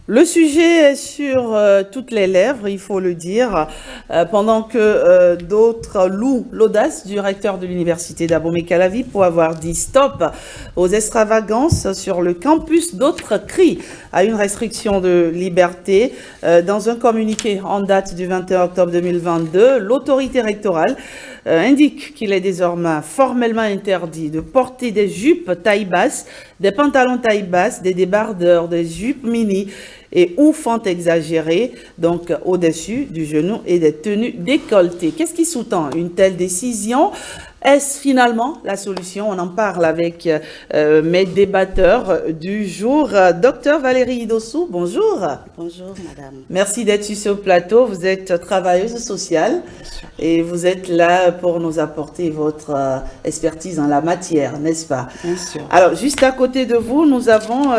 Le sujet est sur toutes les lèvres, il faut le dire, pendant que d'autres louent l'audace du recteur de l'université d'Abomey-Calavi pour avoir dit stop aux extravagances sur le campus. D'autres crient à une restriction de liberté. Dans un communiqué en date du 21 octobre 2022, l'autorité rectorale indique qu'il est désormais formellement interdit de porter des jupes taille basse, des pantalons taille basse, des débardeurs, des jupes mini et ou fentes exagérées, donc au-dessus du genou, et des tenues décolletées. Qu'est-ce qui sous-tend une telle décision? Est-ce finalement la solution? On en parle avec mes débatteurs du jour. Docteur Valérie Idossou, bonjour. Bonjour, madame. Merci d'être sur ce plateau. Vous êtes travailleuse sociale et vous êtes là pour nous apporter votre expertise en la matière, n'est-ce pas? Bien sûr. Alors, juste à côté de vous, nous avons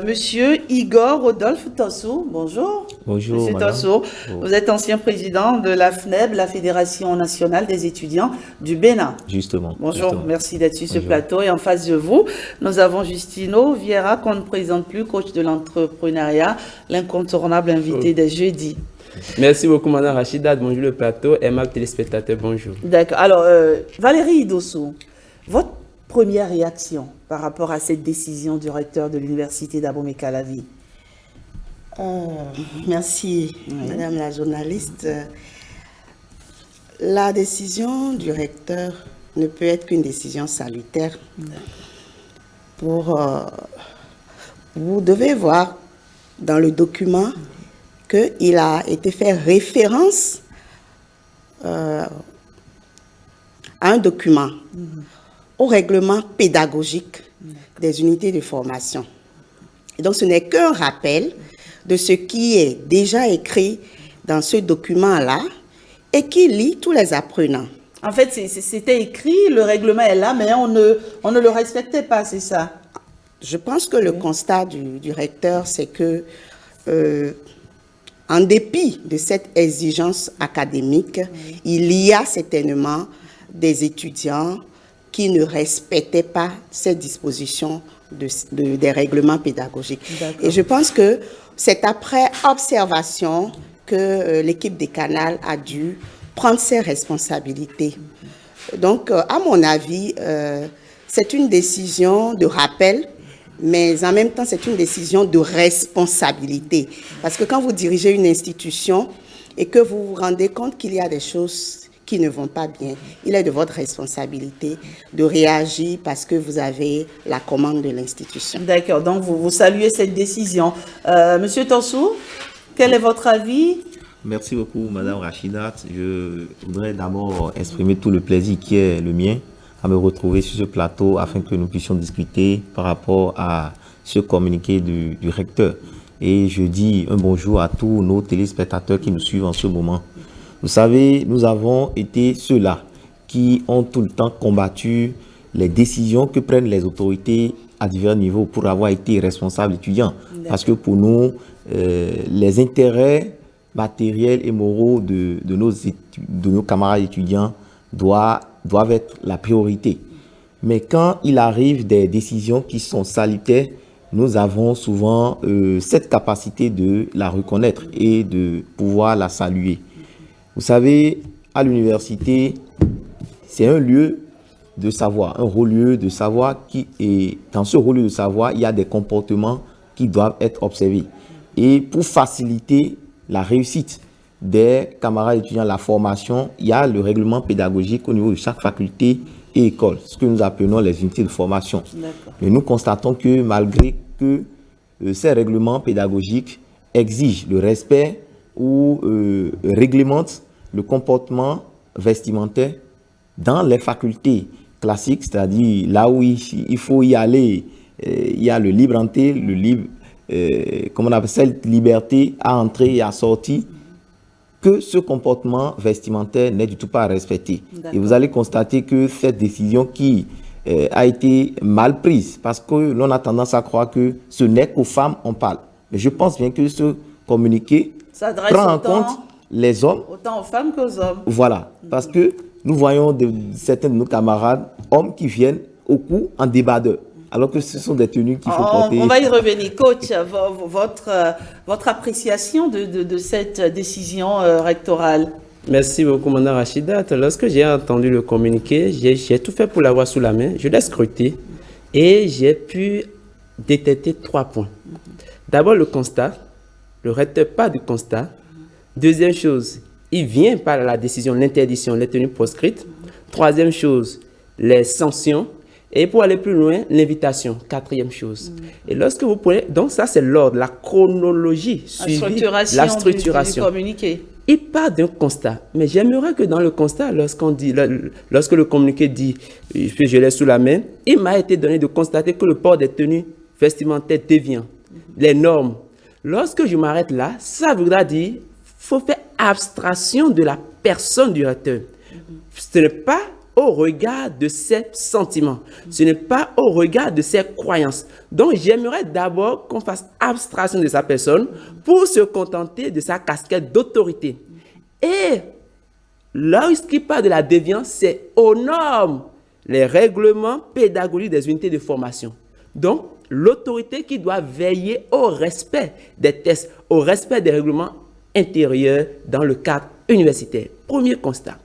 Monsieur Igor Rodolphe Tossou. Bonjour. Bonjour, Monsieur madame. Tossou, vous êtes ancien président de la FNEB, la Fédération nationale des étudiants du Bénin. Justement. Bonjour, justement. merci d'être sur ce Bonjour. plateau. Et en face de vous, nous avons Justino Vieira, qu'on ne présente plus, coach de l'entrepreneuriat, l'incontournable invité des jeudis. Merci beaucoup, Madame Rachida. Bonjour le plateau. Aimable téléspectateur, bonjour. D'accord. Alors, Valérie Idossou, votre première réaction par rapport à cette décision du recteur de l'université d'Abomey-Calavi? Merci, madame la journaliste. La décision du recteur ne peut être qu'une décision salutaire. Vous devez voir dans le document qu'il a été fait référence à un document, au règlement pédagogique des unités de formation. Et donc, ce n'est qu'un rappel de ce qui est déjà écrit dans ce document-là et qui lie tous les apprenants. En fait, c'était écrit, le règlement est là, mais on ne le respectait pas, c'est ça? Je pense que le constat du recteur, c'est que, en dépit de cette exigence académique, il y a certainement des étudiants qui ne respectaient pas ces dispositions des règlements pédagogiques. Et je pense que c'est après observation que l'équipe des Canals a dû prendre ses responsabilités. Donc, à mon avis, c'est une décision de rappel, mais en même temps, c'est une décision de responsabilité. Parce que quand vous dirigez une institution et que vous vous rendez compte qu'il y a des choses qui ne vont pas bien, il est de votre responsabilité de réagir parce que vous avez la commande de l'institution. D'accord, donc vous saluez cette décision. Monsieur Tossou, quel est votre avis? Merci beaucoup, Madame Rachida. Je voudrais d'abord exprimer tout le plaisir qui est le mien à me retrouver sur ce plateau afin que nous puissions discuter par rapport à ce communiqué du recteur. Et je dis un bonjour à tous nos téléspectateurs qui nous suivent en ce moment. Vous savez, nous avons été ceux-là qui ont tout le temps combattu les décisions que prennent les autorités à divers niveaux pour avoir été responsables étudiants. Parce que pour nous, les intérêts matériels et moraux de nos camarades étudiants doivent être la priorité. Mais quand il arrive des décisions qui sont salutaires, nous avons souvent cette capacité de la reconnaître et de pouvoir la saluer. Vous savez, à l'université, c'est un lieu de savoir, un haut lieu de savoir et dans ce haut lieu de savoir, il y a des comportements qui doivent être observés. Et pour faciliter la réussite des camarades étudiants, la formation, il y a le règlement pédagogique au niveau de chaque faculté et école, ce que nous appelons les unités de formation. Et nous constatons que malgré que ces règlements pédagogiques exigent le respect ou réglementent le comportement vestimentaire dans les facultés classiques, c'est-à-dire là où il faut y aller, il y a le libre entrée, le libre, comment on appelle ça, liberté à entrer et à sortir, que ce comportement vestimentaire n'est du tout pas respecté. Et vous allez constater que cette décision qui a été mal prise, parce que l'on a tendance à croire que ce n'est qu'aux femmes on parle. Mais je pense bien que ce communiqué prend en compte les hommes. Autant aux femmes qu'aux hommes. Voilà, parce que nous voyons certains de nos camarades, hommes qui viennent au cours en débardeur. alors que ce sont des tenues qu'il faut porter. On va y revenir. Coach, votre appréciation de cette décision rectorale? Merci beaucoup, Madame Rachidat. Lorsque j'ai entendu le communiqué, j'ai tout fait pour l'avoir sous la main. Je l'ai scruté et j'ai pu détecter 3 points. D'abord, le constat. Le recteur part du constat. Deuxième chose, il vient par la décision, l'interdiction, les tenues proscrites. Troisième chose, les sanctions. Et pour aller plus loin, l'invitation. Quatrième chose. Et lorsque vous prenez... Donc ça, c'est l'ordre, la chronologie suivie, la structuration. Du communiqué. Il part d'un constat. Mais j'aimerais que dans le constat, lorsque le communiqué dit, je l'ai sous la main, il m'a été donné de constater que le port des tenues vestimentaires dévient. Les normes. Lorsque je m'arrête là, ça voudra dire qu'il faut faire abstraction de la personne du recteur. Ce n'est pas au regard de ses sentiments. Ce n'est pas au regard de ses croyances. Donc, j'aimerais d'abord qu'on fasse abstraction de sa personne pour se contenter de sa casquette d'autorité. Et là où ce qui part de la déviance, c'est aux normes, les règlements pédagogiques des unités de formation. Donc, l'autorité qui doit veiller au respect des tests, au respect des règlements intérieurs dans le cadre universitaire. Premier constat.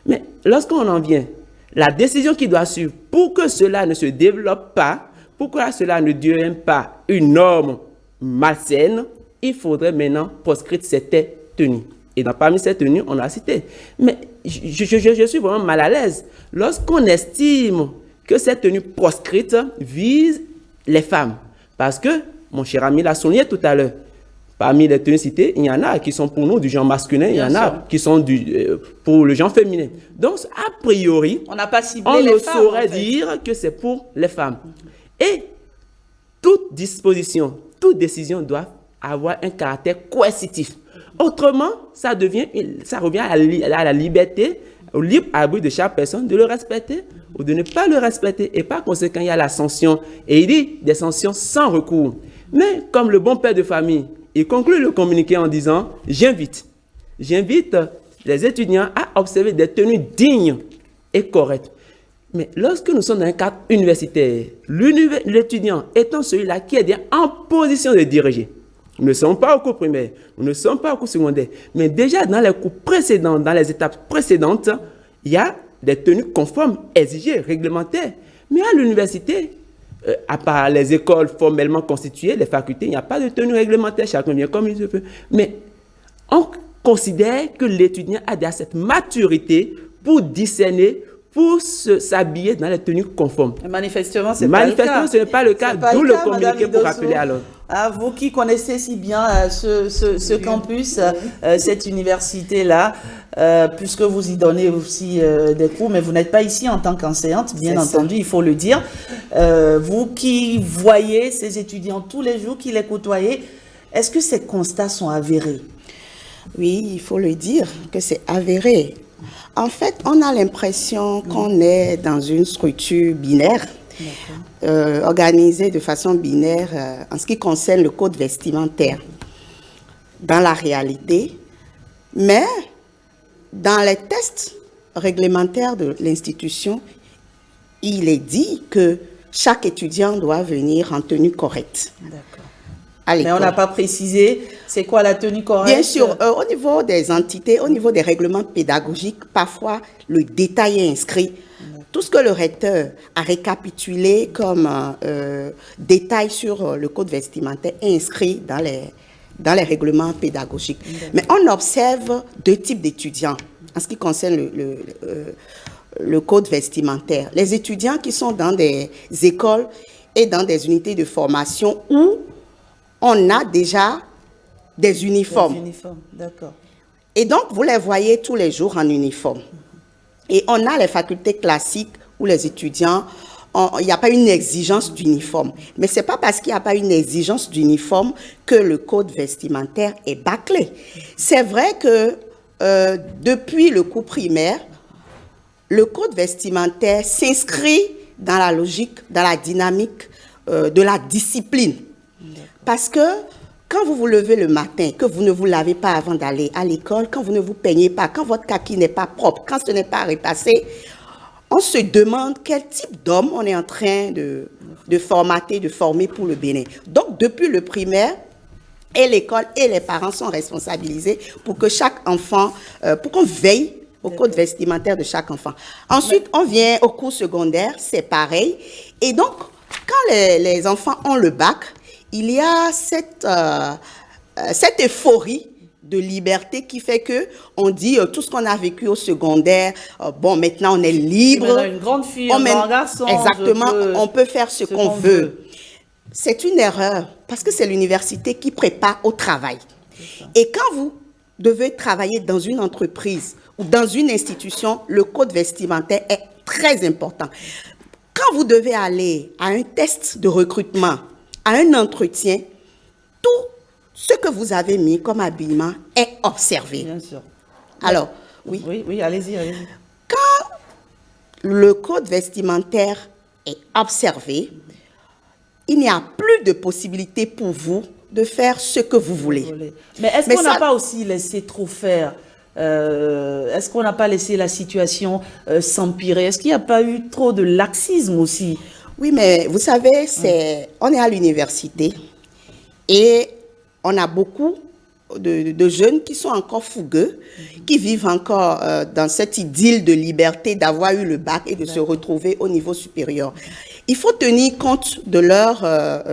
Mais lorsqu'on en vient, la décision qui doit suivre pour que cela ne se développe pas, pour que cela ne devienne pas une norme malsaine, il faudrait maintenant proscrire certaines tenues. Et parmi ces tenues, on a cité. Mais je suis vraiment mal à l'aise lorsqu'on estime que cette tenue proscrite vise les femmes. Parce que, mon cher ami l'a souligné tout à l'heure, parmi les tenues citées, il y en a qui sont pour nous du genre masculin, il y en a qui sont pour le genre féminin. Donc, a priori, on n'a pas ciblé on les ne femmes, saurait en fait. dire que c'est pour les femmes. Et toute disposition, toute décision doit avoir un caractère coercitif. Autrement, ça revient à la liberté, au libre arbitre de chaque personne de le respecter ou de ne pas le respecter. Et par conséquent, il y a la sanction. Et il dit des sanctions sans recours. Mais comme le bon père de famille, il conclut le communiqué en disant « J'invite les étudiants à observer des tenues dignes et correctes. » Mais lorsque nous sommes dans un cadre universitaire, l'étudiant étant celui-là qui est bien en position de diriger, nous ne sommes pas au cours primaire, nous ne sommes pas au cours secondaire, mais déjà dans les cours précédents, dans les étapes précédentes, il y a des tenues conformes, exigées, réglementaires. Mais à l'université, à part les écoles formellement constituées, les facultés, il n'y a pas de tenue réglementaire, chacun vient comme il se peut. Mais on considère que l'étudiant a déjà cette maturité pour discerner, pour s'habiller dans les tenues conformes. Manifestement, ce n'est pas le cas. Manifestement, ce n'est pas le cas, d'où le communiqué pour rappeler à l'ordre. Vous qui connaissez si bien ce campus, cette université-là, puisque vous y donnez aussi des cours, mais vous n'êtes pas ici en tant qu'enseignante, bien entendu, il faut le dire. Vous qui voyez ces étudiants tous les jours, qui les côtoyez, est-ce que ces constats sont avérés? Oui, il faut le dire que c'est avéré. En fait, on a l'impression qu'on est dans une structure binaire, organisée de façon binaire en ce qui concerne le code vestimentaire. Dans la réalité, mais dans les tests réglementaires de l'institution, il est dit que chaque étudiant doit venir en tenue correcte. D'accord. Mais on n'a pas précisé c'est quoi la tenue correcte. Bien sûr, au niveau des entités, au niveau des règlements pédagogiques, parfois le détail est inscrit. Tout ce que le recteur a récapitulé comme détail sur le code vestimentaire est inscrit dans les règlements pédagogiques. Mais on observe 2 types d'étudiants en ce qui concerne le code vestimentaire. Les étudiants qui sont dans des écoles et dans des unités de formation où on a déjà des uniformes. Des uniformes, d'accord. Et donc, vous les voyez tous les jours en uniforme. Et on a les facultés classiques où les étudiants, il n'y a pas une exigence d'uniforme. Mais ce n'est pas parce qu'il n'y a pas une exigence d'uniforme que le code vestimentaire est bâclé. C'est vrai que depuis le cours primaire, le code vestimentaire s'inscrit dans la logique, dans la dynamique de la discipline. Parce que quand vous vous levez le matin, que vous ne vous lavez pas avant d'aller à l'école, quand vous ne vous peignez pas, quand votre kaki n'est pas propre, quand ce n'est pas repassé, on se demande quel type d'homme on est en train de formater, de former pour le Bénin. Donc, depuis le primaire, et l'école et les parents sont responsabilisés pour que chaque enfant, pour qu'on veille au code vestimentaire de chaque enfant. Ensuite, on vient au cours secondaire, c'est pareil. Et donc, quand les enfants ont le bac, il y a cette euphorie de liberté qui fait que on dit tout ce qu'on a vécu au secondaire, bon, maintenant on est libre. Une grande fille, un grand garçon. Exactement, on peut faire ce qu'on veut. C'est une erreur parce que c'est l'université qui prépare au travail. Et quand vous devez travailler dans une entreprise ou dans une institution, le code vestimentaire est très important. Quand vous devez aller à un test de recrutement, à un entretien, tout ce que vous avez mis comme habillement est observé. Bien sûr. Alors, oui. Oui, allez-y. Quand le code vestimentaire est observé, il n'y a plus de possibilité pour vous de faire ce que vous voulez. Mais est-ce qu'on n'a pas aussi laissé trop faire? Est-ce qu'on n'a pas laissé la situation s'empirer? Est-ce qu'il n'y a pas eu trop de laxisme aussi? Oui, mais vous savez, on est à l'université et on a beaucoup de jeunes qui sont encore fougueux, qui vivent encore dans cette idylle de liberté d'avoir eu le bac et de se retrouver au niveau supérieur. Il faut tenir compte de leur,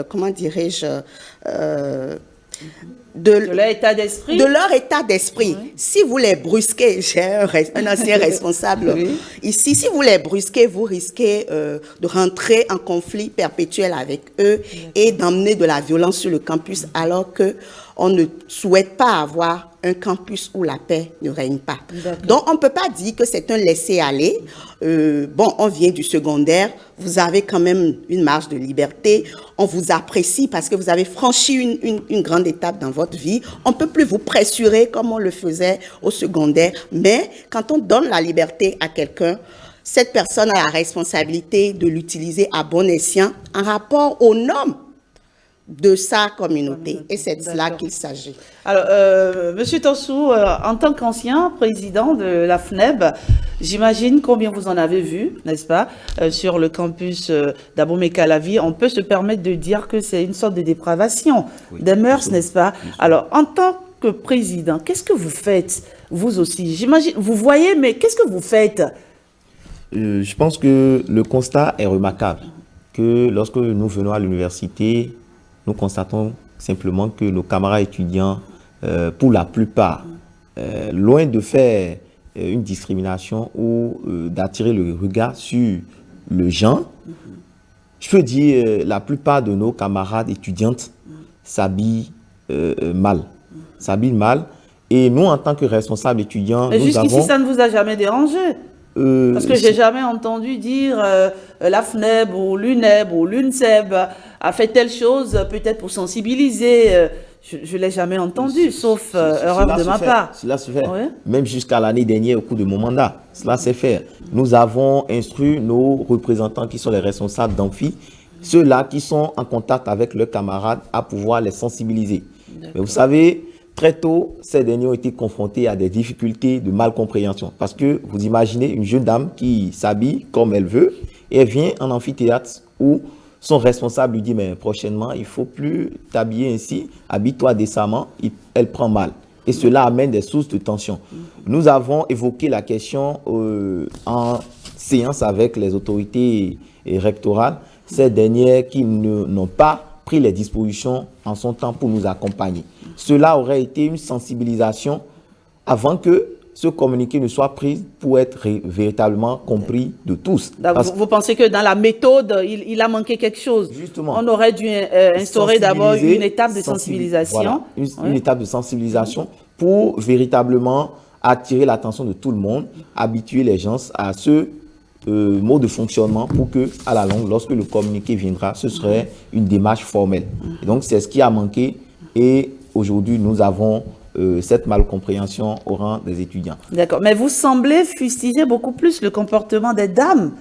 comment dirais-je, de leur état d'esprit. De leur état d'esprit. Oui. Si vous les brusquez, j'ai un ancien responsable ici, si vous les brusquez, vous risquez de rentrer en conflit perpétuel avec eux et d'emmener de la violence sur le campus alors qu'on ne souhaite pas avoir un campus où la paix ne règne pas. Donc, on ne peut pas dire que c'est un laisser-aller. Bon, on vient du secondaire, vous avez quand même une marge de liberté, on vous apprécie parce que vous avez franchi une grande étape dans votre vie. On ne peut plus vous pressurer comme on le faisait au secondaire, mais quand on donne la liberté à quelqu'un, cette personne a la responsabilité de l'utiliser à bon escient en rapport aux normes de sa communauté. Et c'est de cela qu'il s'agit. Alors, Monsieur Tossou, en tant qu'ancien président de la FNEB, j'imagine combien vous en avez vu, n'est-ce pas, sur le campus d'Abomey-Calavi. On peut se permettre de dire que c'est une sorte de dépravation des mœurs, n'est-ce pas? Alors, en tant que président, qu'est-ce que vous faites, vous aussi? J'imagine, vous voyez, mais qu'est-ce que vous faites? Je pense que le constat est remarquable, que lorsque nous venons à l'université, nous constatons simplement que nos camarades étudiants, pour la plupart, loin de faire une discrimination ou d'attirer le regard sur le genre, je peux dire la plupart de nos camarades étudiantes s'habillent mal. S'habillent mal. Et nous, en tant que responsables étudiants, mais nous avons... jusqu'ici, ça ne vous a jamais dérangé? Parce que j'ai jamais entendu dire la FNEB ou l'UNEB ou l'UNSEB a fait telle chose, peut-être pour sensibiliser. Je ne l'ai jamais entendu, sauf erreur de ma part. Cela se fait. Oui. Même jusqu'à l'année dernière, au cours de mon mandat, cela s'est fait. Nous avons instruit nos représentants qui sont les responsables d'amphi, ceux-là qui sont en contact avec leurs camarades, à pouvoir les sensibiliser. Mais vous savez, très tôt, ces derniers ont été confrontés à des difficultés de malcompréhension. Parce que vous imaginez une jeune dame qui s'habille comme elle veut et elle vient en amphithéâtre où son responsable lui dit « mais prochainement, il ne faut plus t'habiller ainsi, habille-toi décemment ». Elle prend mal. Et cela amène des sources de tension. Nous avons évoqué la question en séance avec les autorités rectorales, ces dernières qui n'ont pas pris les dispositions en son temps pour nous accompagner. Cela aurait été une sensibilisation avant que ce communiqué ne soit pris pour être véritablement compris de tous. Vous pensez que dans la méthode, il a manqué quelque chose? Justement. On aurait dû instaurer d'abord une étape de sensibilisation. Voilà, une étape de sensibilisation pour véritablement attirer l'attention de tout le monde, habituer les gens à ce mode de fonctionnement pour que, à la longue, lorsque le communiqué viendra, ce serait une démarche formelle. Et donc, c'est ce qui a manqué et aujourd'hui, nous avons cette malcompréhension au rang des étudiants. D'accord. Mais vous semblez fustiger beaucoup plus le comportement des dames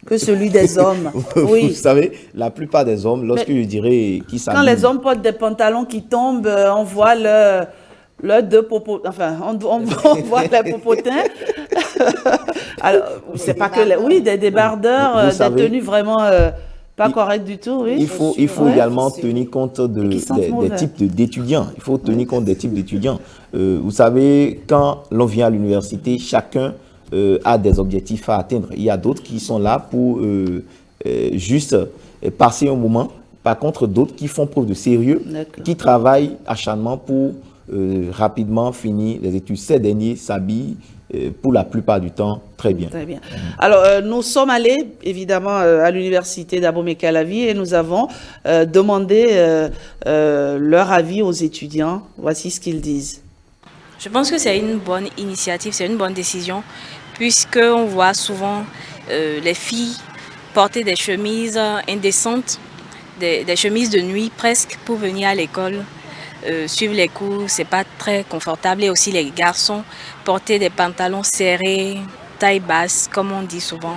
que celui des hommes. Oui. Vous savez, la plupart des hommes, lorsque je dirais qui s'habillent... Quand les hommes portent des pantalons qui tombent, on voit leurs deux popos... Enfin, on voit les popotins. Alors, c'est pas que des débardeurs, Vous des savez, tenues vraiment pas correctes du tout, oui. Il faut Ouais. également tenir compte qui sentent des mauvais. types d'étudiants. Il faut tenir compte des types d'étudiants. Vous savez, quand l'on vient à l'université, chacun a des objectifs à atteindre. Il y a d'autres qui sont là pour juste passer un moment. Par contre, d'autres qui font preuve de sérieux, D'accord. qui travaillent acharnement pour rapidement finir les études. Ces derniers s'habillent pour la plupart du temps très bien. Très bien. Alors, nous sommes allés, évidemment, à l'université d'Abomey-Calavi et nous avons demandé leur avis aux étudiants. Voici ce qu'ils disent. Je pense que c'est une bonne initiative, c'est une bonne décision, puisqu'on voit souvent les filles porter des chemises indécentes, des chemises de nuit presque pour venir à l'école. Suivre les cours, c'est pas très confortable. Et aussi les garçons porter des pantalons serrés, taille basse, comme on dit souvent,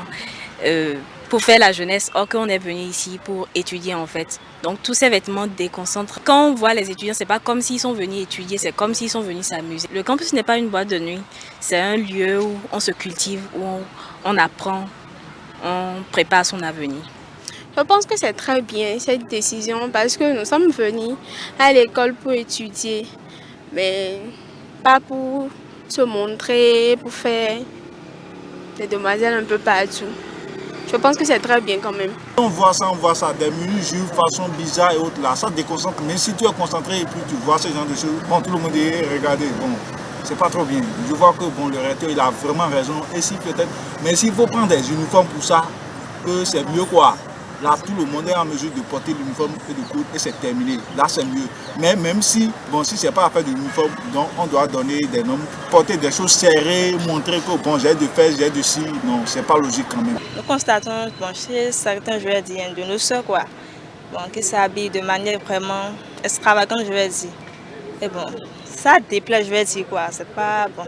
pour faire la jeunesse, or qu'on est venu ici pour étudier en fait. Donc tous ces vêtements déconcentrent. Quand on voit les étudiants, c'est pas comme s'ils sont venus étudier, c'est comme s'ils sont venus s'amuser. Le campus n'est pas une boîte de nuit, c'est un lieu où on se cultive, où on apprend, on prépare son avenir. Je pense que c'est très bien cette décision parce que nous sommes venus à l'école pour étudier, mais pas pour se montrer, pour faire des demoiselles un peu partout. Je pense que c'est très bien quand même. On voit ça, des mini-jupes, façon bizarre et autres là, ça déconcentre. Mais si tu es concentré et puis tu vois ce genre de choses, bon, tout le monde dit, regardez, bon, c'est pas trop bien. Je vois que bon, le recteur, il a vraiment raison. Et si peut-être, mais s'il faut prendre des uniformes pour ça, que c'est mieux quoi. Là, tout le monde est en mesure de porter l'uniforme et de coudre et c'est terminé. Là, c'est mieux. Mais même si, bon, si c'est pas affaire de l'uniforme, donc on doit donner des noms, porter des choses serrées, montrer que bon, j'ai de fesses, j'ai de ci. Non, c'est pas logique quand même. Nous constatons, bon, chez certains, je vais dire, de nos soeurs, quoi, bon, qui s'habillent de manière vraiment extravagante, je vais dire. Et bon, ça déplaît, je vais dire, quoi. C'est pas bon.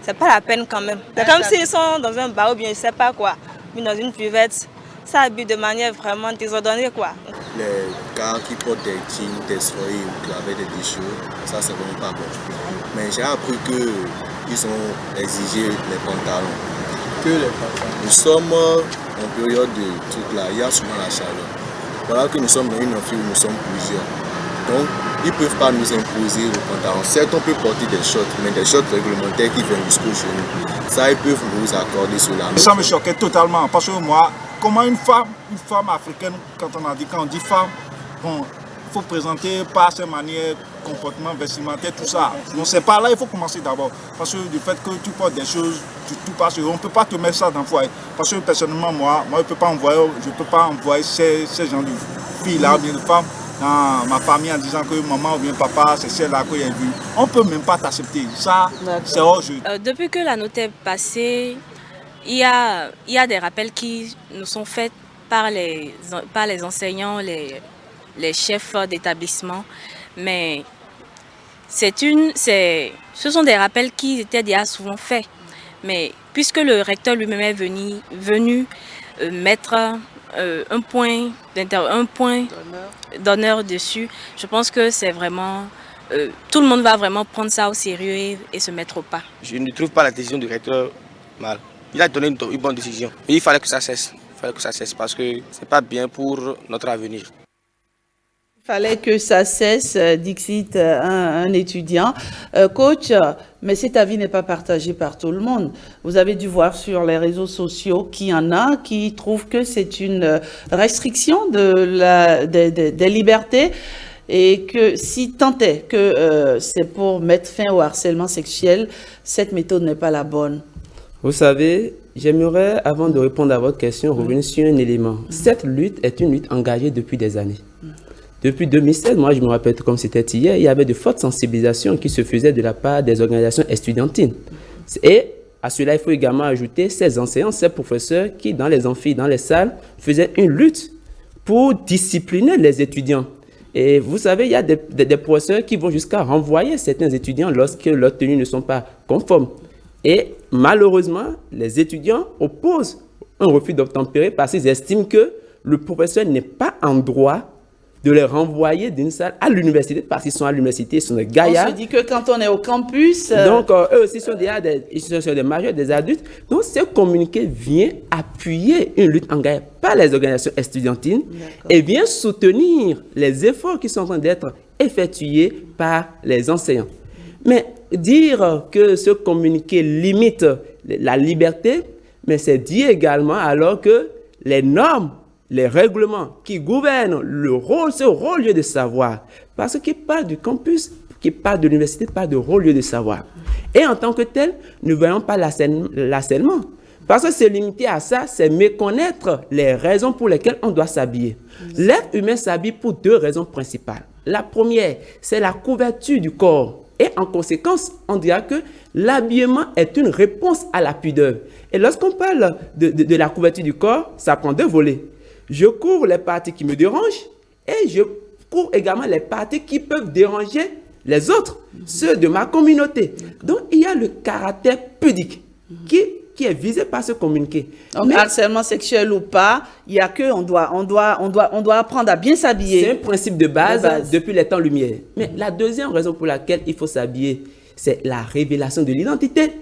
C'est pas la peine quand même. C'est comme s'ils sont dans un bar ou bien je sais pas quoi, mais dans une buvette. Ça habille de manière vraiment désordonnée quoi. Les gars qui portent des jeans, des soirées ou avec des t-shirts, ça c'est vraiment pas bon. Mais j'ai appris qu'ils ont exigé les pantalons. Que les pantalons. Nous sommes en période de truc là, il y a souvent la chaleur. Voilà que nous sommes dans une amphithéâtre où nous sommes plusieurs. Donc ils ne peuvent pas nous imposer le pantalon. Certes on peut porter des shorts, mais des shorts réglementaires qui viennent jusqu'au genou. Ça ils peuvent nous accorder cela. Ça me choquait totalement parce que moi, comment une femme africaine, quand on dit femme, bon, il faut présenter par ses manières, comportement vestimentaire, tout ça. Donc c'est par là il faut commencer d'abord. Parce que du fait que tu portes des choses, tu passes, on ne peut pas te mettre ça dans le foyer. Parce que personnellement, moi je ne peux pas envoyer ces gens de filles-là, ou bien de femmes, dans ma famille en disant que maman ou bien papa, c'est celle-là que j'ai vue. On ne peut même pas t'accepter. Ça, c'est hors jeu. Depuis que la note est passée, il y a des rappels qui nous sont faits par les enseignants, les chefs d'établissement, mais ce sont des rappels qui étaient déjà souvent faits. Mais puisque le recteur lui-même est venu mettre un point d'honneur dessus, je pense que c'est vraiment... tout le monde va vraiment prendre ça au sérieux et se mettre au pas. Je ne trouve pas la décision du recteur mal. Il a donné une bonne décision. Mais il fallait que ça cesse. Parce que ce n'est pas bien pour notre avenir. Il fallait que ça cesse, dixit un étudiant. Coach, mais cet avis n'est pas partagé par tout le monde. Vous avez dû voir sur les réseaux sociaux qu'il y en a qui trouvent que c'est une restriction des libertés et que si tant est que c'est pour mettre fin au harcèlement sexuel, cette méthode n'est pas la bonne. Vous savez, j'aimerais, avant de répondre à votre question, revenir sur un élément. Cette lutte est une lutte engagée depuis des années. Depuis 2016, moi je me rappelle comme c'était hier, il y avait de fortes sensibilisations qui se faisaient de la part des organisations estudiantines. Et à cela, il faut également ajouter ces enseignants, ces professeurs qui, dans les amphis, dans les salles, faisaient une lutte pour discipliner les étudiants. Et vous savez, il y a des professeurs qui vont jusqu'à renvoyer certains étudiants lorsque leurs tenues ne sont pas conformes. Et malheureusement, les étudiants opposent un refus d'obtempérer parce qu'ils estiment que le professeur n'est pas en droit de les renvoyer d'une salle à l'université, parce qu'ils sont à l'université, ils sont des gaillards. On se dit que quand on est au campus... Donc, eux aussi sont des majeurs, des adultes. Donc, ce communiqué vient appuyer une lutte engagée par les organisations estudiantines et vient soutenir les efforts qui sont en train d'être effectués par les enseignants. Mais dire que ce communiqué limite la liberté, mais c'est dire également alors que les normes, les règlements qui gouvernent ce haut lieu de savoir, parce qu'il parle du campus, qui parle de l'université, parle de haut lieu de savoir. Et en tant que tel, nous ne voyons pas l'harcèlement. Parce que se limiter à ça, c'est méconnaître les raisons pour lesquelles on doit s'habiller. L'être humain s'habille pour deux raisons principales. La première, c'est la couverture du corps. Et en conséquence, on dira que l'habillement est une réponse à la pudeur. Et lorsqu'on parle de la couverture du corps, ça prend deux volets. Je couvre les parties qui me dérangent et je couvre également les parties qui peuvent déranger les autres, ceux de ma communauté. Donc, il y a le caractère pudique qui est visé par ce communiqué. Donc, harcèlement sexuel ou pas, il y a que on doit apprendre à bien s'habiller. C'est un principe de base depuis les temps lumière. Mais la deuxième raison pour laquelle il faut s'habiller, c'est la révélation de l'identité.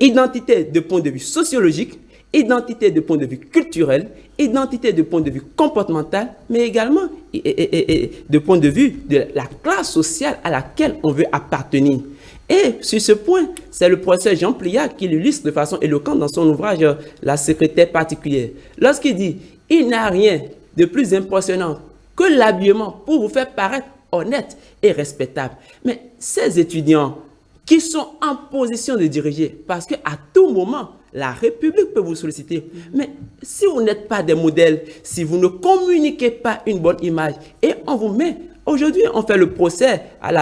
Identité de point de vue sociologique, identité de point de vue culturel, identité de point de vue comportemental, mais également de point de vue de la classe sociale à laquelle on veut appartenir. Et sur ce point, c'est le professeur Jean Pliat qui l'illustre de façon éloquente dans son ouvrage « La secrétaire particulière ». Lorsqu'il dit « Il n'y a rien de plus impressionnant que l'habillement pour vous faire paraître honnête et respectable ». Mais ces étudiants qui sont en position de diriger, parce qu'à tout moment, la République peut vous solliciter. Mais si vous n'êtes pas des modèles, si vous ne communiquez pas une bonne image, et on vous met... Aujourd'hui, on fait le procès à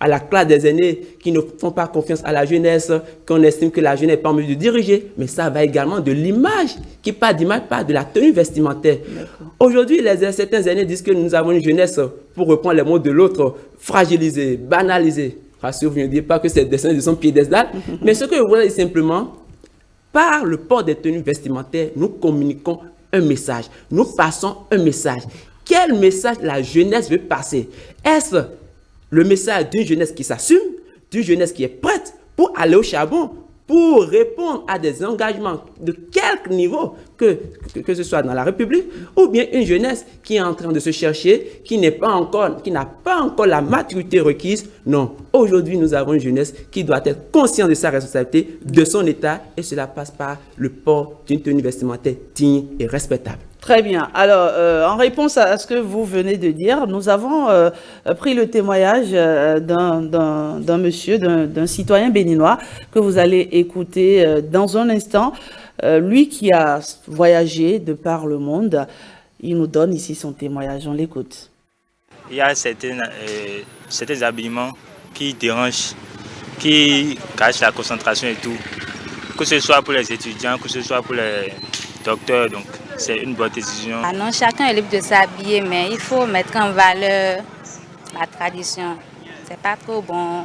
la classe des aînés qui ne font pas confiance à la jeunesse, qu'on estime que la jeunesse n'est pas en mesure de diriger, mais ça va également de l'image, qui parle d'image, parle de la tenue vestimentaire. Aujourd'hui, certains aînés disent que nous avons une jeunesse, pour reprendre les mots de l'autre, fragilisée, banalisée. Rassurez-vous, je ne dis pas que c'est dessin de son piédestal, mais ce que je voudrais dire simplement, par le port des tenues vestimentaires, nous communiquons un message, nous passons un message. Quel message la jeunesse veut passer? Est-ce le message d'une jeunesse qui s'assume, d'une jeunesse qui est prête pour aller au charbon, pour répondre à des engagements de quelque niveau que ce soit dans la République, ou bien une jeunesse qui est en train de se chercher, qui n'a pas encore la maturité requise? Non, aujourd'hui nous avons une jeunesse qui doit être consciente de sa responsabilité, de son état, et cela passe par le port d'une tenue vestimentaire digne et respectable. Très bien. Alors, en réponse à ce que vous venez de dire, nous avons pris le témoignage d'un monsieur, d'un citoyen béninois que vous allez écouter dans un instant. Lui qui a voyagé de par le monde, il nous donne ici son témoignage. On l'écoute. Il y a certains habillements qui dérangent, qui cachent la concentration et tout. Que ce soit pour les étudiants, que ce soit pour les docteurs, donc c'est une bonne décision. Ah non, chacun est libre de s'habiller, mais il faut mettre en valeur la tradition. C'est pas trop bon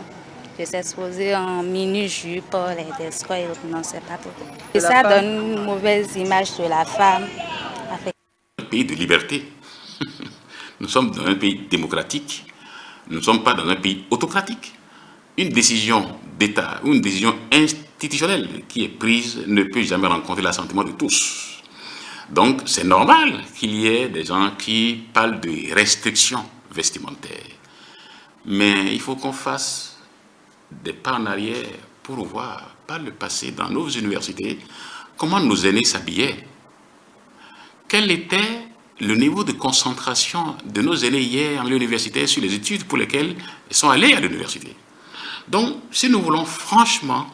de s'exposer en mini-jupe, les escrocs, non, c'est pas trop bon. Et ça donne une mauvaise image de la femme. Un pays de liberté. Nous sommes dans un pays démocratique. Nous ne sommes pas dans un pays autocratique. Une décision d'État ou une décision institutionnelle qui est prise ne peut jamais rencontrer l'assentiment de tous. Donc, c'est normal qu'il y ait des gens qui parlent de restrictions vestimentaires. Mais il faut qu'on fasse des pas en arrière pour voir, par le passé, dans nos universités, comment nos aînés s'habillaient. Quel était le niveau de concentration de nos aînés hier en université sur les études pour lesquelles ils sont allés à l'université. Donc, si nous voulons franchement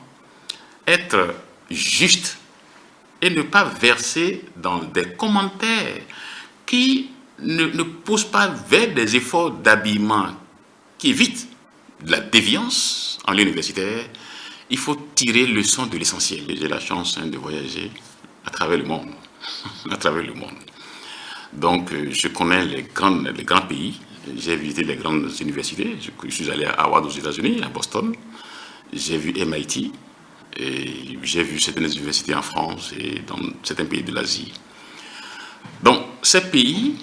être justes, et ne pas verser dans des commentaires qui ne poussent pas vers des efforts d'habillement qui évitent de la déviance en universitaire, il faut tirer leçon de l'essentiel. J'ai la chance de voyager à travers le monde. À travers le monde. Donc, je connais les grands pays. J'ai visité les grandes universités. Je suis allé à Harvard aux États-Unis, à Boston. J'ai vu MIT. Et j'ai vu certaines universités en France et dans certains pays de l'Asie. Donc, ces pays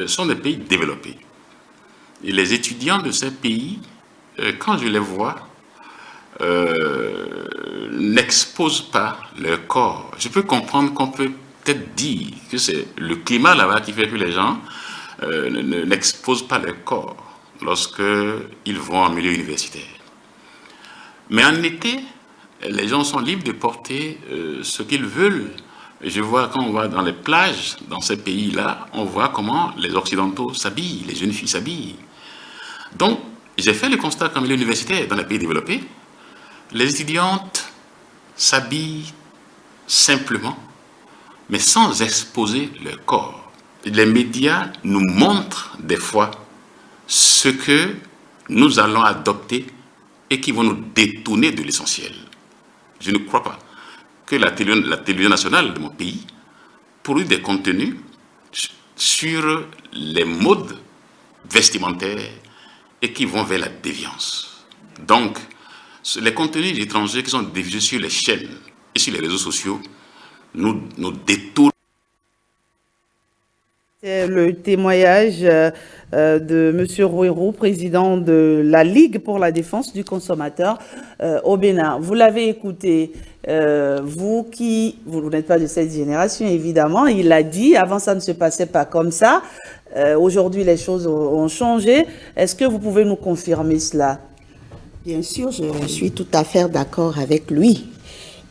sont des pays développés. Et les étudiants de ces pays, quand je les vois, n'exposent pas leur corps. Je peux comprendre qu'on peut peut-être dire que c'est le climat là-bas qui fait que les gens n'exposent pas leur corps lorsqu'ils vont en milieu universitaire. Mais en été, les gens sont libres de porter ce qu'ils veulent. Je vois quand on va dans les plages, dans ces pays-là, on voit comment les Occidentaux s'habillent, les jeunes filles s'habillent. Donc, j'ai fait le constat qu'en milieu universitaire, dans les pays développés, les étudiantes s'habillent simplement, mais sans exposer leur corps. Les médias nous montrent des fois ce que nous allons adopter et qui vont nous détourner de l'essentiel. Je ne crois pas que la télévision nationale de mon pays produit des contenus sur les modes vestimentaires et qui vont vers la déviance. Donc, les contenus étrangers qui sont diffusés sur les chaînes et sur les réseaux sociaux nous détournent. C'est le témoignage de M. Rouérou, président de la Ligue pour la défense du consommateur au Bénin. Vous l'avez écouté, vous n'êtes pas de cette génération, évidemment. Il l'a dit, avant ça ne se passait pas comme ça. Aujourd'hui, les choses ont changé. Est-ce que vous pouvez nous confirmer cela? Bien sûr, je suis tout à fait d'accord avec lui.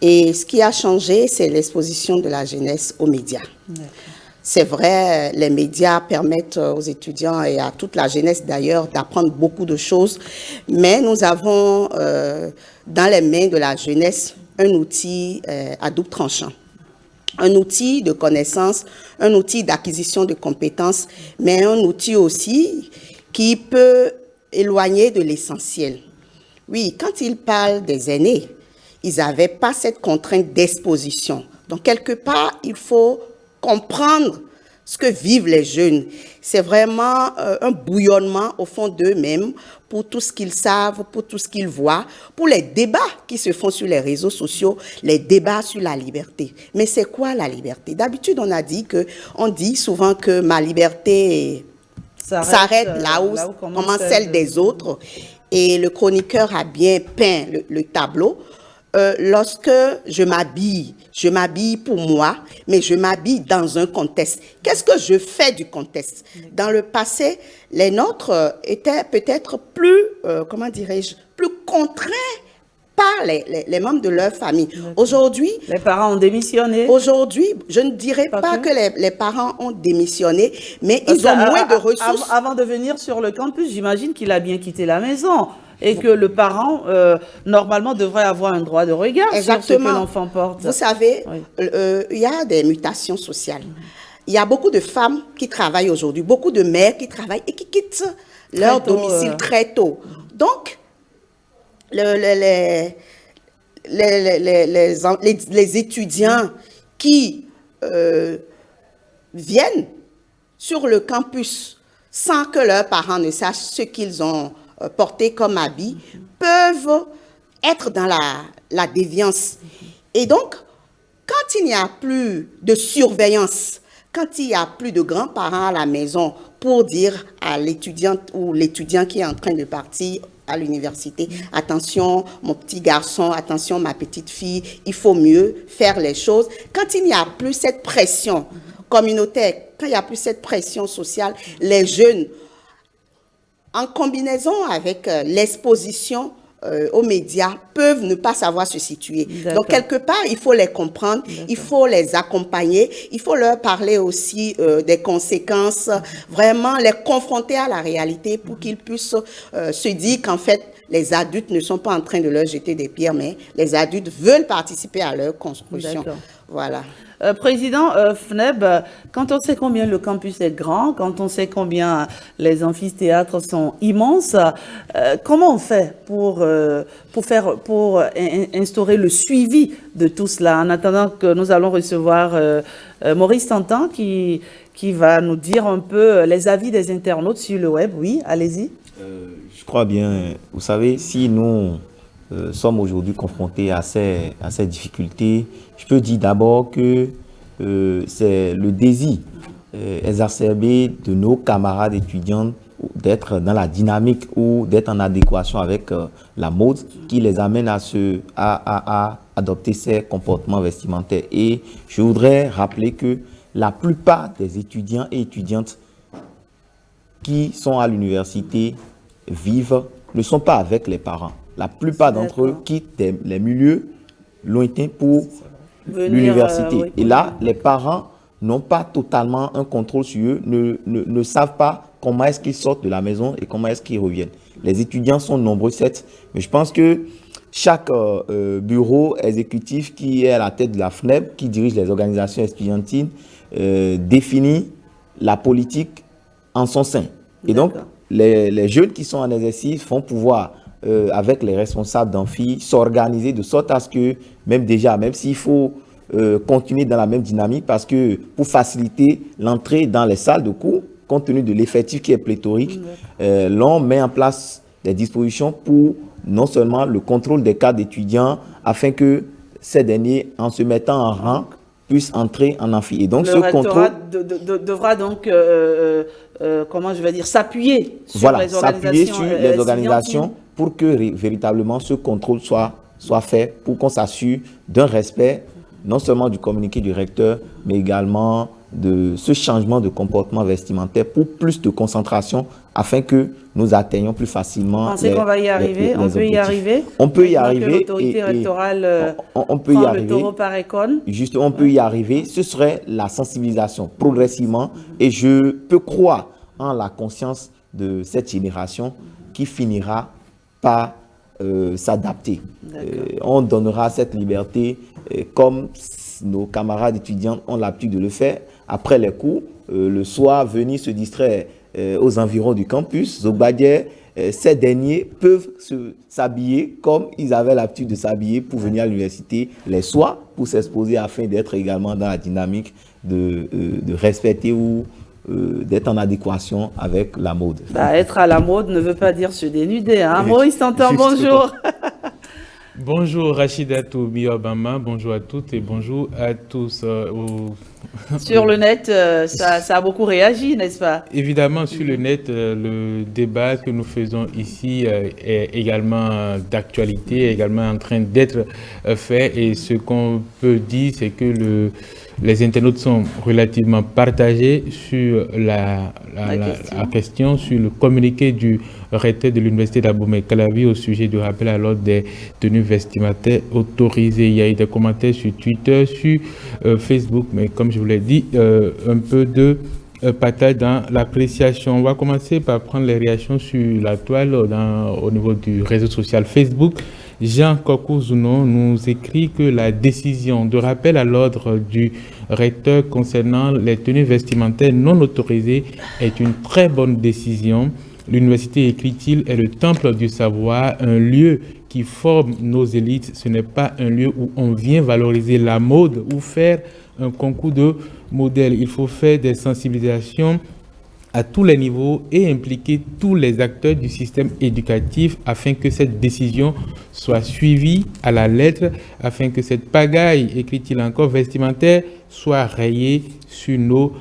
Et ce qui a changé, c'est l'exposition de la jeunesse aux médias. C'est vrai, les médias permettent aux étudiants et à toute la jeunesse d'ailleurs d'apprendre beaucoup de choses, mais nous avons dans les mains de la jeunesse un outil à double tranchant. Un outil de connaissance, un outil d'acquisition de compétences, mais un outil aussi qui peut éloigner de l'essentiel. Oui, quand il parle des aînés, ils n'avaient pas cette contrainte d'exposition. Donc, quelque part, il faut comprendre ce que vivent les jeunes. C'est vraiment un bouillonnement au fond d'eux-mêmes pour tout ce qu'ils savent, pour tout ce qu'ils voient, pour les débats qui se font sur les réseaux sociaux, les débats sur la liberté. Mais c'est quoi la liberté? D'habitude, on dit souvent que ma liberté s'arrête là où commence celle des autres. Et le chroniqueur a bien peint le tableau. Lorsque je m'habille pour moi, mais je m'habille dans un contexte. Qu'est-ce que je fais du contexte? Dans le passé, les nôtres étaient peut-être plus, plus contraints par les membres de leur famille. Aujourd'hui... Les parents ont démissionné. Aujourd'hui, je ne dirais pas que les parents ont démissionné, mais ils ont moins de ressources. Avant de venir sur le campus, j'imagine qu'il a bien quitté la maison. Et que le parent, normalement, devrait avoir un droit de regard sur ce que l'enfant porte. Vous savez, il y a des mutations sociales. Il y a beaucoup de femmes qui travaillent aujourd'hui, beaucoup de mères qui travaillent et qui quittent leur domicile très tôt. Donc, les étudiants qui viennent sur le campus sans que leurs parents ne sachent ce qu'ils ont portés comme habits, peuvent être dans la déviance. Et donc, quand il n'y a plus de surveillance, quand il n'y a plus de grands-parents à la maison pour dire à l'étudiante ou l'étudiant qui est en train de partir à l'université, attention mon petit garçon, attention ma petite fille, il faut mieux faire les choses. Quand il n'y a plus cette pression communautaire, quand il n'y a plus cette pression sociale, les jeunes, en combinaison avec l'exposition aux médias, peuvent ne pas savoir se situer. Donc, quelque part, il faut les comprendre, il faut les accompagner, il faut leur parler aussi des conséquences, vraiment les confronter à la réalité pour qu'ils puissent se dire qu'en fait, les adultes ne sont pas en train de leur jeter des pierres, mais les adultes veulent participer à leur construction. Voilà. Président FNEB, quand on sait combien le campus est grand, quand on sait combien les amphithéâtres sont immenses, comment on fait pour instaurer le suivi de tout cela, en attendant que nous allons recevoir Maurice Tantan qui va nous dire un peu les avis des internautes sur le web. Oui, allez-y. Je crois bien, vous savez, si nous sommes aujourd'hui confrontés à ces difficultés, je peux dire d'abord que c'est le désir exacerbée de nos camarades étudiants d'être dans la dynamique ou d'être en adéquation avec la mode qui les amène à adopter ces comportements vestimentaires. Et je voudrais rappeler que la plupart des étudiants et étudiantes qui sont à l'université ne sont pas avec les parents. La plupart d'entre eux quittent les milieux lointains pour l'université. Oui, et là, les parents n'ont pas totalement un contrôle sur eux, ne savent pas comment est-ce qu'ils sortent de la maison et comment est-ce qu'ils reviennent. Les étudiants sont nombreux, certes, mais je pense que chaque bureau exécutif qui est à la tête de la FNEB, qui dirige les organisations estudiantines, définit la politique en son sein. Et donc, les jeunes qui sont en exercice vont pouvoir, avec les responsables d'amphi, s'organiser de sorte à ce que, même s'il faut continuer dans la même dynamique, parce que pour faciliter l'entrée dans les salles de cours, compte tenu de l'effectif qui est pléthorique, l'on met en place des dispositions pour non seulement le contrôle des cas d'étudiants, afin que ces derniers, en se mettant en rang, puissent entrer en amphi. Et donc, le rectorat devra donc, comment je vais dire, s'appuyer sur les organisations pour que véritablement ce contrôle soit fait, pour qu'on s'assure d'un respect non seulement du communiqué du recteur, mais également de ce changement de comportement vestimentaire pour plus de concentration afin que nous atteignions plus facilement. Vous pensez qu'on va y arriver? On peut y arriver? On peut y arriver. L'autorité rectorale on peut y arriver. Le taureau par école. Justement, on peut y arriver. Ce serait la sensibilisation progressivement. Et je peux croire en la conscience de cette génération qui finira par s'adapter. On donnera cette liberté comme nos camarades étudiants ont l'habitude de le faire. Après les cours, le soir, venir se distraire aux environs du campus, Zogbadier, ces derniers peuvent s'habiller comme ils avaient l'habitude de s'habiller pour venir à l'université les soirs, pour s'exposer afin d'être également dans la dynamique de respecter ou d'être en adéquation avec la mode. Être à la mode ne veut pas dire se dénuder. Hein? Maurice Tantan, bonjour. Bonjour Rachidatou Biobama, bonjour à toutes et bonjour à tous. Sur le net, ça a beaucoup réagi, n'est-ce pas? Évidemment, sur le net, le débat que nous faisons ici est également d'actualité, également en train d'être fait. Et ce qu'on peut dire, c'est que les internautes sont relativement partagés sur la question, sur le communiqué du recteur de l'université d'Abomey-Calavi au sujet du rappel à l'ordre des tenues vestimentaires autorisées. Il y a eu des commentaires sur Twitter, sur Facebook, mais comme je vous l'ai dit, un peu de partage dans l'appréciation. On va commencer par prendre les réactions sur la toile au niveau du réseau social Facebook. Jean Kokouzuno nous écrit que la décision de rappel à l'ordre du recteur concernant les tenues vestimentaires non autorisées est une très bonne décision. L'université, écrit-il, est le temple du savoir, un lieu qui forme nos élites. Ce n'est pas un lieu où on vient valoriser la mode ou faire un concours de modèles. Il faut faire des sensibilisations à tous les niveaux et impliquer tous les acteurs du système éducatif afin que cette décision soit suivie à la lettre, afin que cette pagaille, écrit-il encore, vestimentaire, soit rayée sur nos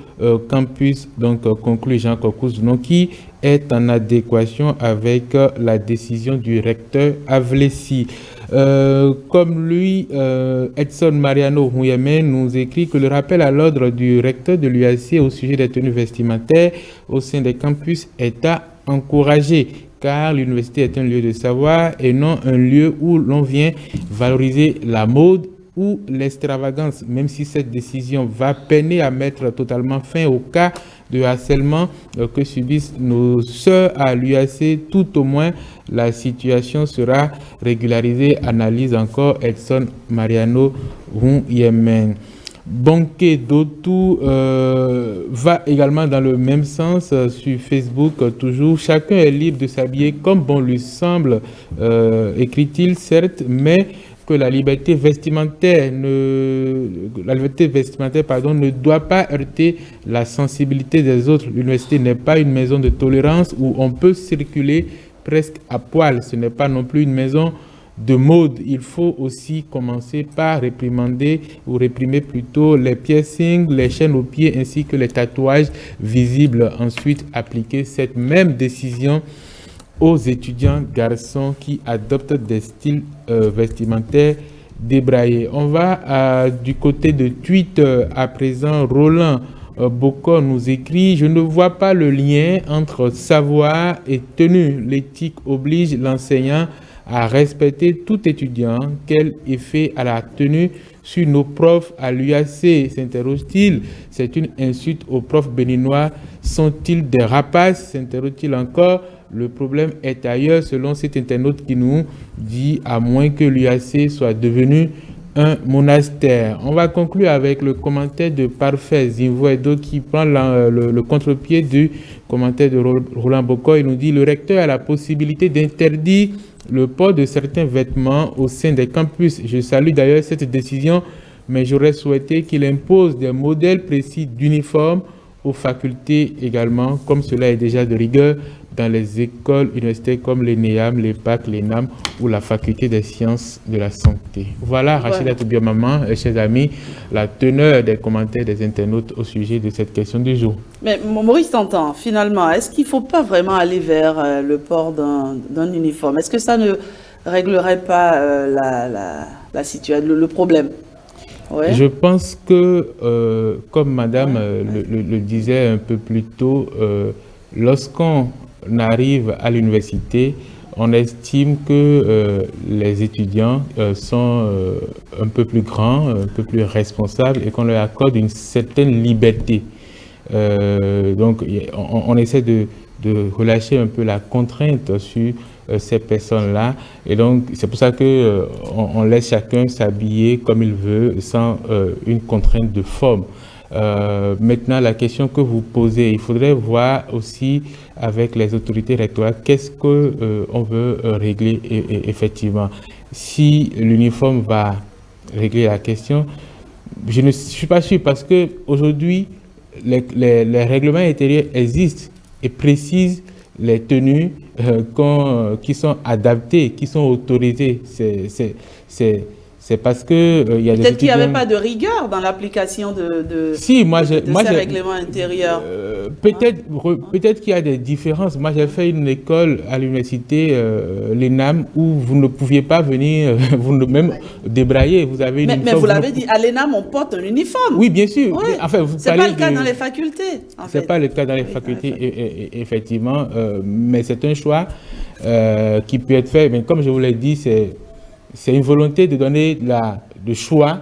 campus. Donc, conclut Jean Kokouzuno, qui est en adéquation avec la décision du recteur Avlessi. Comme lui, Edson Mariano Huyeme nous écrit que le rappel à l'ordre du recteur de l'UAC au sujet des tenues vestimentaires au sein des campus est à encourager, car l'université est un lieu de savoir et non un lieu où l'on vient valoriser la mode ou l'extravagance, même si cette décision va peiner à mettre totalement fin au cas de harcèlement que subissent nos sœurs à l'UAC. Tout au moins, la situation sera régularisée, analyse encore Edson Mariano Yemen. Banquet Dotou va également dans le même sens sur Facebook, toujours. Chacun est libre de s'habiller comme bon lui semble, écrit-il, certes, mais que la liberté vestimentaire ne doit pas heurter la sensibilité des autres. L'université n'est pas une maison de tolérance où on peut circuler presque à poil. Ce n'est pas non plus une maison de mode. Il faut aussi commencer par réprimer plutôt les piercings, les chaînes aux pieds ainsi que les tatouages visibles. Ensuite, appliquer cette même décision aux étudiants garçons qui adoptent des styles vestimentaires débraillés. On va du côté de Twitter à présent. Roland Bocor nous écrit: je ne vois pas le lien entre savoir et tenue. L'éthique oblige l'enseignant à respecter tout étudiant. Quel effet a la tenue sur nos profs à l'UAC, s'interroge-t-il. C'est une insulte aux profs béninois. Sont-ils des rapaces, s'interroge-t-il encore. Le problème est ailleurs, selon cet internaute qui nous dit, à moins que l'UAC soit devenu un monastère. On va conclure avec le commentaire de Parfait Zinvoedo qui prend le contre-pied du commentaire de Roland Bocor. Il nous dit: le recteur a la possibilité d'interdire le port de certains vêtements au sein des campus. Je salue d'ailleurs cette décision, mais j'aurais souhaité qu'il impose des modèles précis d'uniformes aux facultés également, comme cela est déjà de rigueur dans les écoles universitaires comme l'ENEAM, l'EPAC, l'ENAM ou la faculté des sciences de la santé. Voilà, Rachida Toubiamaman, chers amis, la teneur des commentaires des internautes au sujet de cette question du jour. Mais Maurice t'entend, finalement, est-ce qu'il ne faut pas vraiment aller vers le port d'un uniforme? Est-ce que ça ne réglerait pas la situation, le problème? Ouais. Je pense que, comme Madame le disait un peu plus tôt, lorsqu'on arrive à l'université, on estime que les étudiants sont un peu plus grands, un peu plus responsables et qu'on leur accorde une certaine liberté. Donc, on essaie de relâcher un peu la contrainte sur ces personnes-là. Et donc, c'est pour ça qu'on laisse chacun s'habiller comme il veut, sans une contrainte de forme. Maintenant, la question que vous posez, il faudrait voir aussi avec les autorités rectorales qu'est-ce qu'on veut régler effectivement. Si l'uniforme va régler la question, je ne suis pas sûr parce qu'aujourd'hui, les règlements intérieurs existent et précisent les tenues qui sont adaptées, qui sont autorisées. C'est parce que il y a des peut-être qu'il n'y avait pas de rigueur dans l'application de ces règlements intérieurs. Peut-être qu'il y a des différences. Moi, j'ai fait une école à l'université, l'ENAM, où vous ne pouviez pas venir, même débrailler. Vous avez une mais vous l'avez dit, à l'ENAM, on porte un uniforme. Oui, bien sûr. Oui. Enfin, ce n'est pas le cas dans les facultés. Ce n'est pas le cas dans les facultés, effectivement. Mais c'est un choix qui peut être fait. Mais comme je vous l'ai dit, c'est une volonté de donner le choix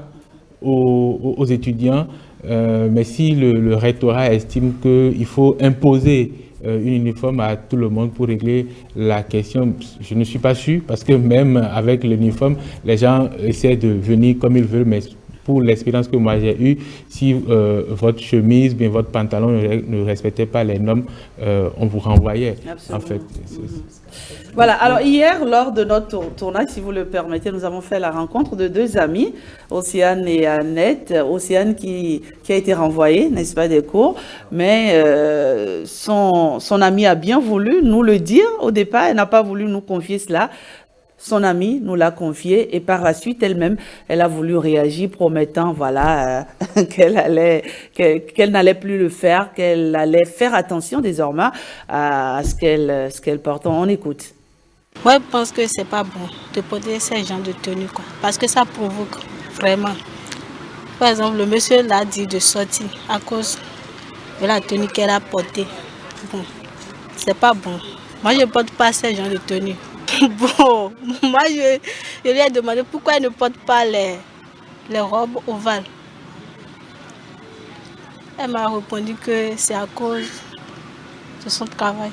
aux étudiants, mais si le rectorat estime qu'il faut imposer un uniforme à tout le monde pour régler la question, je ne suis pas sûr, parce que même avec l'uniforme, les gens essaient de venir comme ils veulent, mais pour l'expérience que moi j'ai eue, si votre chemise, bien votre pantalon ne respectait pas les normes, on vous renvoyait. Absolument. En fait. Voilà, alors hier, lors de notre tournage, si vous le permettez, nous avons fait la rencontre de deux amis, Océane et Annette. Océane qui a été renvoyée, n'est-ce pas, des cours, mais son amie a bien voulu nous le dire au départ, elle n'a pas voulu nous confier cela. Son amie nous l'a confié et par la suite, elle-même, elle a voulu réagir promettant, voilà, qu'elle n'allait plus le faire, qu'elle allait faire attention désormais à ce qu'elle porte. On écoute. Moi, je pense que c'est pas bon de porter ce genre de tenue, quoi, parce que ça provoque vraiment. Par exemple, le monsieur l'a dit de sortir à cause de la tenue qu'elle a portée. Bon, c'est pas bon. Moi, je ne porte pas ce genre de tenue. Bon, moi je lui ai demandé pourquoi elle ne porte pas les robes ovales. Elle m'a répondu que c'est à cause de son travail.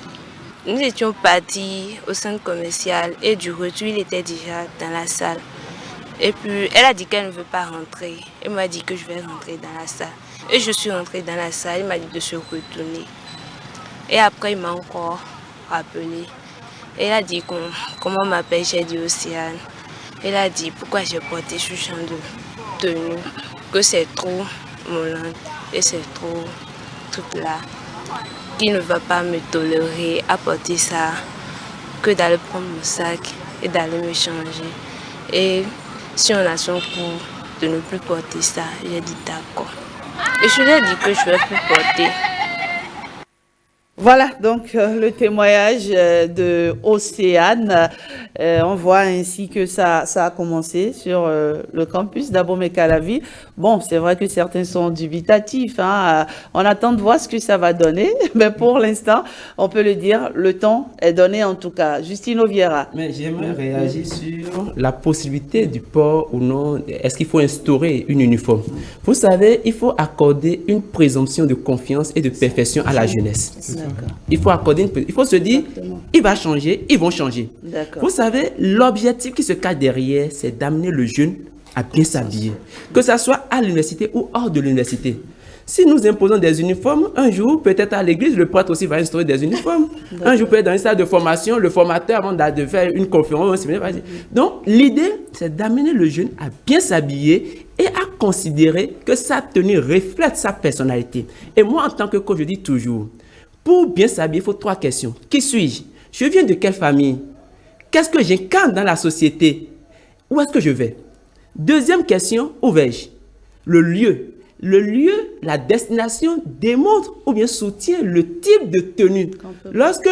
Nous étions partis au centre commercial et du retour, il était déjà dans la salle. Et puis elle a dit qu'elle ne veut pas rentrer. Elle m'a dit que je vais rentrer dans la salle. Et je suis rentrée dans la salle, il m'a dit de se retourner. Et après il m'a encore rappelé. Elle a dit comment m'appelle, j'ai dit Océane. Elle a dit pourquoi j'ai porté ce genre de tenue, que c'est trop mollant et c'est trop tout là, qu'il ne va pas me tolérer à porter ça, que d'aller prendre mon sac et d'aller me changer. Et si on a son cours de ne plus porter ça, j'ai dit d'accord. Et je lui ai dit que je ne vais plus porter. Voilà donc le témoignage de Océane. On voit ainsi que ça a commencé sur le campus d'Abomey-Calavi. Bon, c'est vrai que certains sont dubitatifs. Hein. On attend de voir ce que ça va donner. Mais pour l'instant, on peut le dire, le temps est donné en tout cas. Justine Oviera. Mais j'aimerais réagir sur la possibilité du port ou non. Est-ce qu'il faut instaurer une uniforme? Vous savez, il faut accorder une présomption de confiance et de perfection à la jeunesse. Il faut accorder il faut se dire, il va changer, ils vont changer. Vous savez, l'objectif qui se cache derrière, c'est d'amener le jeune à bien s'habiller. Que ce soit à l'université ou hors de l'université. Si nous imposons des uniformes, un jour, peut-être à l'église, le prêtre aussi va instaurer des uniformes. Un jour, peut-être dans une salle de formation, le formateur, avant de faire une conférence, un séminaire, va dire. Donc, l'idée, c'est d'amener le jeune à bien s'habiller et à considérer que sa tenue reflète sa personnalité. Et moi, en tant que coach, je dis toujours, pour bien s'habiller, il faut 3 questions. Qui suis-je? Je viens de quelle famille? Qu'est-ce que j'incarne dans la société? Où est-ce que je vais? Deuxième question, où vais-je? Le lieu. Le lieu, la destination démontre ou bien soutient le type de tenue. Lorsque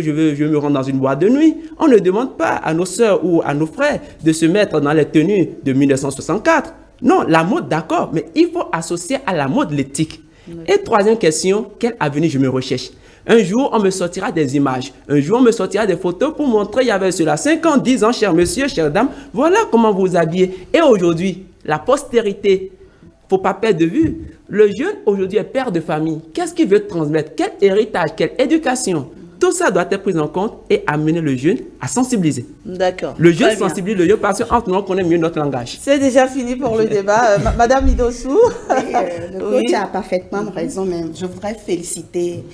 je me rends dans une boîte de nuit, on ne demande pas à nos sœurs ou à nos frères de se mettre dans les tenues de 1964. Non, la mode, d'accord, mais il faut associer à la mode l'éthique. Et troisième question, quel avenir je me recherche? Un jour, on me sortira des images. Un jour, on me sortira des photos pour montrer il y avait cela 5 ans, 10 ans, cher monsieur, chère dame. Voilà comment vous habillez. Et aujourd'hui, la postérité, il ne faut pas perdre de vue. Le jeune, aujourd'hui, est père de famille. Qu'est-ce qu'il veut transmettre? Quel héritage? Quelle éducation? Tout ça doit être pris en compte et amener le jeune à sensibiliser. D'accord. Le jeune sensibilise le jeune parce qu'entre nous, on connaît mieux notre langage. C'est déjà fini pour le débat. Madame Idossou. Le coach a parfaitement raison, mais je voudrais féliciter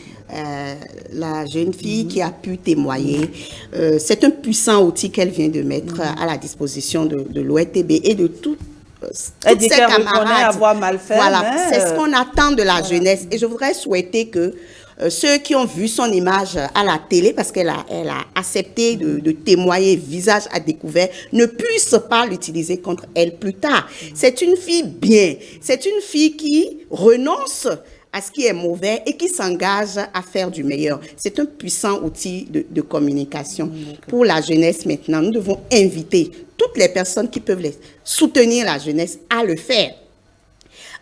la jeune fille qui a pu témoigner. C'est un puissant outil qu'elle vient de mettre à la disposition de l'OETB et de toutes ses camarades. Avoir mal fait, voilà, c'est ce qu'on attend de la jeunesse. Et je voudrais souhaiter que ceux qui ont vu son image à la télé, parce qu'elle a accepté de témoigner visage à découvert, ne puissent pas l'utiliser contre elle plus tard. C'est une fille bien. C'est une fille qui renonce à ce qui est mauvais et qui s'engage à faire du meilleur. C'est un puissant outil de communication. Pour la jeunesse maintenant, nous devons inviter toutes les personnes qui peuvent soutenir la jeunesse à le faire.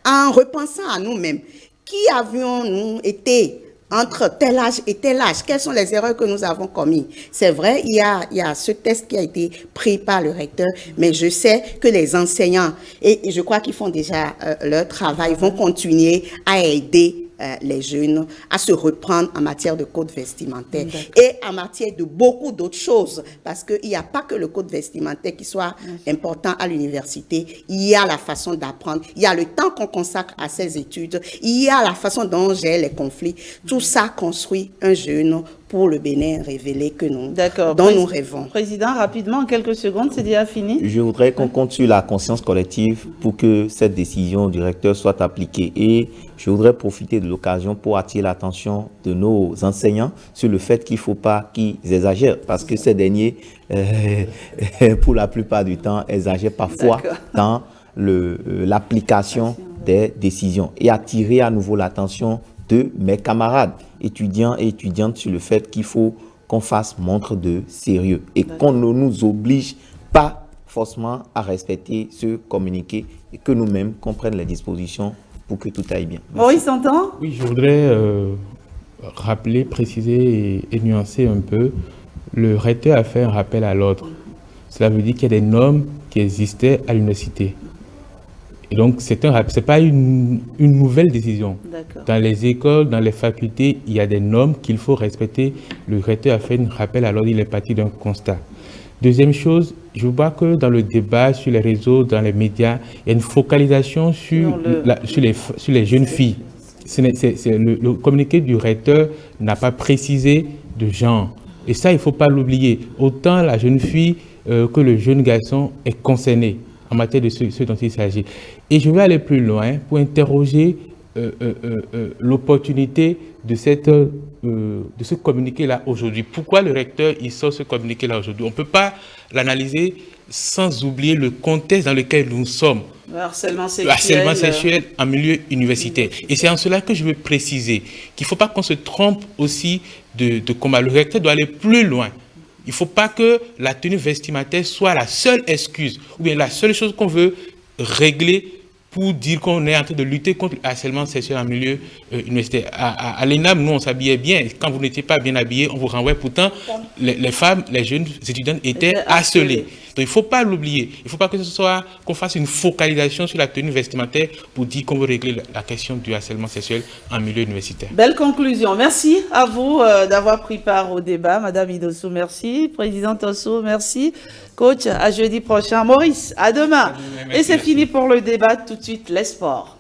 En repensant à nous-mêmes, qui avions-nous été entre tel âge et tel âge? Quelles sont les erreurs que nous avons commises? C'est vrai, il y a ce test qui a été pris par le recteur, mais je sais que les enseignants, et je crois qu'ils font déjà leur travail, vont continuer à aider les jeunes à se reprendre en matière de code vestimentaire et en matière de beaucoup d'autres choses, parce qu'il n'y a pas que le code vestimentaire qui soit important à l'université, il y a la façon d'apprendre, il y a le temps qu'on consacre à ces études, il y a la façon dont on gère les conflits. Tout ça construit un jeune pour le Bénin révélé dont nous rêvons. Président, rapidement, en quelques secondes, c'est déjà fini. Je voudrais qu'on compte sur la conscience collective pour que cette décision du recteur soit appliquée. Et je voudrais profiter de l'occasion pour attirer l'attention de nos enseignants sur le fait qu'il ne faut pas qu'ils exagèrent, parce que ces derniers, pour la plupart du temps, exagèrent parfois dans l'application des décisions, et attirer à nouveau l'attention de mes camarades étudiants et étudiantes sur le fait qu'il faut qu'on fasse montre de sérieux et qu'on ne nous oblige pas forcément à respecter ce communiqué et que nous-mêmes qu'on prenne les dispositions pour que tout aille bien. Maurice s'entend? Oui, je voudrais rappeler, préciser et nuancer un peu. Le recteur a fait un rappel à l'ordre. Cela veut dire qu'il y a des normes qui existaient à l'université. Et donc, c'est pas une nouvelle décision. Dans les écoles, dans les facultés, il y a des normes qu'il faut respecter. Le recteur a fait un rappel à l'ordre, il est parti d'un constat. Deuxième chose, je vois que dans le débat, sur les réseaux, dans les médias, il y a une focalisation sur les jeunes filles. Le communiqué du recteur n'a pas précisé de genre. Et ça, il ne faut pas l'oublier. Autant la jeune fille que le jeune garçon est concerné en matière de ce dont il s'agit. Et je vais aller plus loin pour interroger l'opportunité de ce communiqué-là aujourd'hui. Pourquoi le recteur il sort ce communiqué-là aujourd'hui? On ne peut pas l'analyser sans oublier le contexte dans lequel nous sommes. Le harcèlement Le harcèlement sexuel en milieu universitaire. Et c'est en cela que je veux préciser qu'il ne faut pas qu'on se trompe aussi de combat. Le recteur doit aller plus loin. Il ne faut pas que la tenue vestimentaire soit la seule excuse ou bien la seule chose qu'on veut régler pour dire qu'on est en train de lutter contre le harcèlement sexuel en milieu universitaire. À l'ENAM, nous, on s'habillait bien. Quand vous n'étiez pas bien habillé, on vous renvoyait. Pourtant, les femmes, les jeunes étudiantes étaient harcelées. Donc, il ne faut pas l'oublier. Il ne faut pas que ce soit qu'on fasse une focalisation sur la tenue vestimentaire pour dire qu'on veut régler la question du harcèlement sexuel en milieu universitaire. Belle conclusion. Merci à vous d'avoir pris part au débat. Madame Idosso, merci. Présidente Osso, merci. Coach, à jeudi prochain. Maurice, à demain. Et c'est fini pour le débat. Tout de suite, les sports.